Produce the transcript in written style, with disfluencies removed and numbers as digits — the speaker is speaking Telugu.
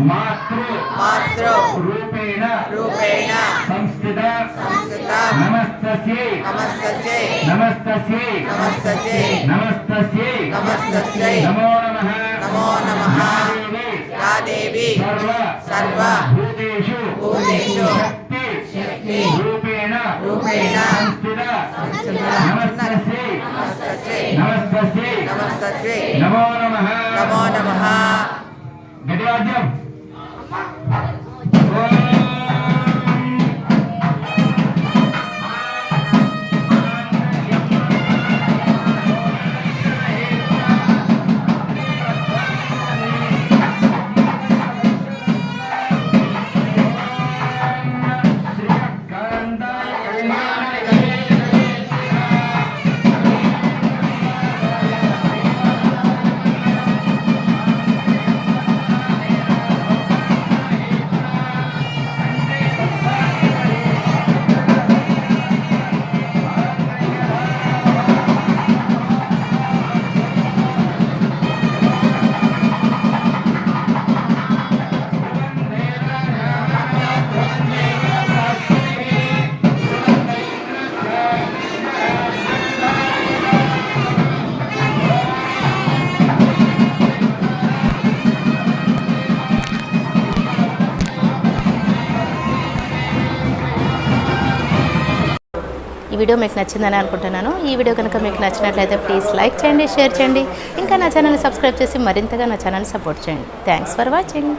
मातृ रूपेण संस्थित नमस्तस्यै नमो नमः या देवी सर्व भूतेषु शक्ति रूपेण संस्थित नमस्तस्यै नमो नमः गणराज्यम ఈ వీడియో మీకు నచ్చిందని అనుకుంటున్నాను. ఈ వీడియో కనుక మీకు నచ్చినట్లయితే ప్లీజ్ లైక్ చేయండి, షేర్ చేయండి, ఇంకా నా ఛానల్ని సబ్స్క్రైబ్ చేసి మరింతగా నా ఛానల్ని సపోర్ట్ చేయండి. Thanks for watching.